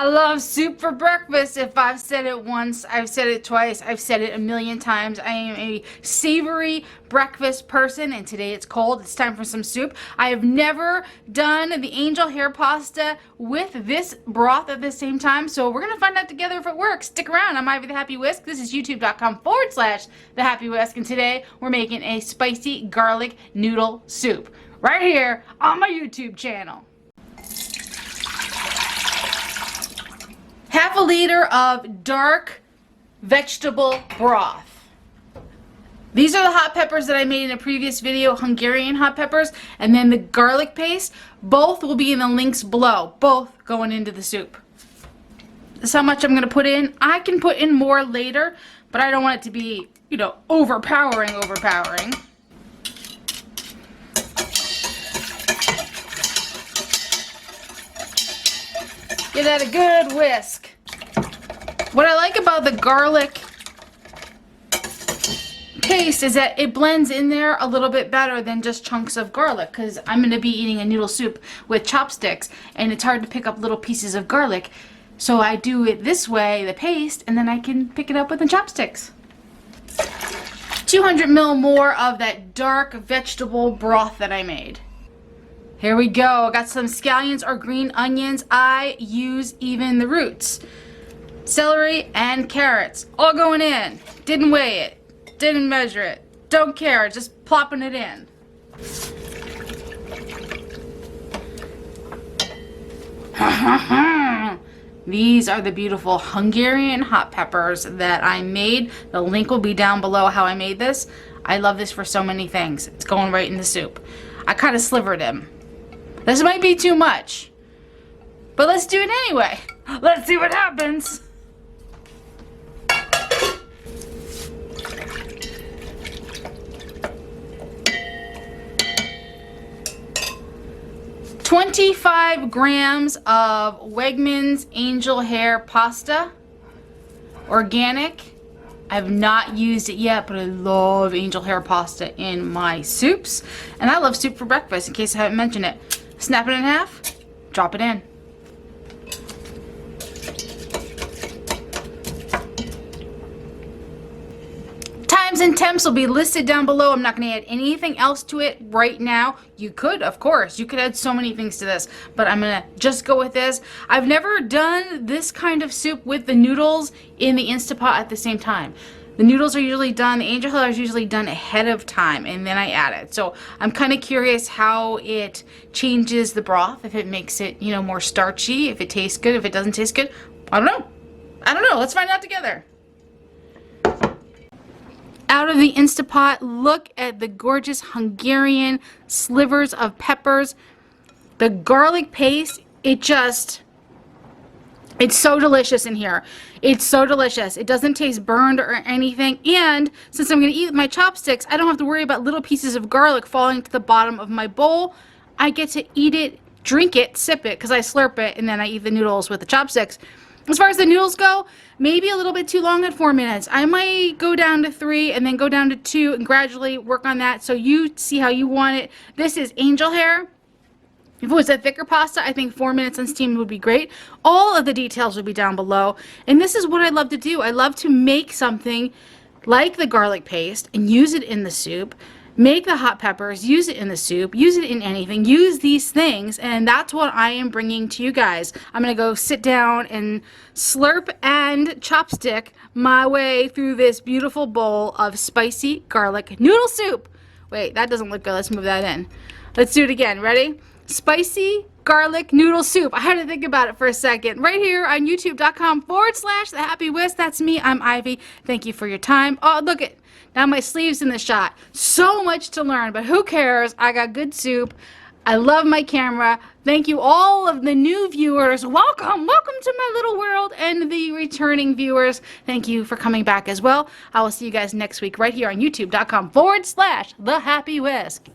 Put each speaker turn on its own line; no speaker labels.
I love soup for breakfast. If I've said it once, I've said it twice, I've said it a million times. I am a savory breakfast person, and today it's cold. It's time for some soup. I have never done the angel hair pasta with this broth at the same time, so we're gonna find out together if it works. Stick around. I'm Ivy the Happy Whisk. This is youtube.com/the Happy Whisk, and today we're making a spicy garlic noodle soup right here on my YouTube channel. Half a liter of dark vegetable broth. These are the hot peppers that I made in a previous video, Hungarian hot peppers, and then the garlic paste. Both will be in the links below, both going into the soup. This is how much I'm going to put in. I can put in more later, but I don't want it to be, you know, overpowering. Give that a good whisk. What I like about the garlic paste is that it blends in there a little bit better than just chunks of garlic, because I'm going to be eating a noodle soup with chopsticks and it's hard to pick up little pieces of garlic. So I do it this way, the paste, and then I can pick it up with the chopsticks. 200 ml more of that dark vegetable broth that I made. Here we go. I got some scallions or green onions. I use even the roots. Celery and carrots. All going in. Didn't weigh it. Didn't measure it. Don't care. Just plopping it in. These are the beautiful Hungarian hot peppers that I made. The link will be down below how I made this. I love this for so many things. It's going right in the soup. I kind of slivered him. This might be too much, but let's do it anyway. Let's see what happens. $25 grams of Wegmans angel hair pasta, organic. I've not used it yet, but I love angel hair pasta in my soups, and I love soup for breakfast, in case I haven't mentioned it. Snap it in half, drop it in. Times and temps will be listed down below. I'm not going to add anything else to it right now. You could, of course, you could add so many things to this, but I'm going to just go with this. I've never done this kind of soup with the noodles in the Instapot at the same time. The noodles are usually done, the angel hair is usually done ahead of time, and then I add it. So I'm kind of curious how it changes the broth, if it makes it, you know, more starchy, if it tastes good, if it doesn't taste good. I don't know. Let's find out together. Out of the Instapot, look at the gorgeous Hungarian slivers of peppers. The garlic paste, it's so delicious in here. It's so delicious. It doesn't taste burned or anything. And since I'm going to eat with my chopsticks, I don't have to worry about little pieces of garlic falling to the bottom of my bowl. I get to eat it, drink it, sip it, because I slurp it, and then I eat the noodles with the chopsticks. As far as the noodles go, maybe a little bit too long at 4 minutes. I might go down to 3 and then go down to 2 and gradually work on that, so you see how you want it. This is angel hair. If it was a thicker pasta, I think 4 minutes unsteamed would be great. All of the details will be down below. And this is what I love to do. I love to make something like the garlic paste and use it in the soup. Make the hot peppers, use it in the soup, use it in anything, use these things, and that's what I am bringing to you guys. I'm going to go sit down and slurp and chopstick my way through this beautiful bowl of spicy garlic noodle soup. Wait, that doesn't look good. Let's move that in. Let's do it again. Ready? Spicy garlic noodle soup. I had to think about it for a second. Right here on youtube.com/the Happy Whisk. That's me. I'm Ivy. Thank you for your time. Oh, look at now my sleeves in the shot. So much to learn, but who cares? I got good soup. I love my camera. Thank you all of the new viewers. Welcome to my little world, and the returning viewers. Thank you for coming back as well. I will see you guys next week right here on youtube.com/the Happy Whisk.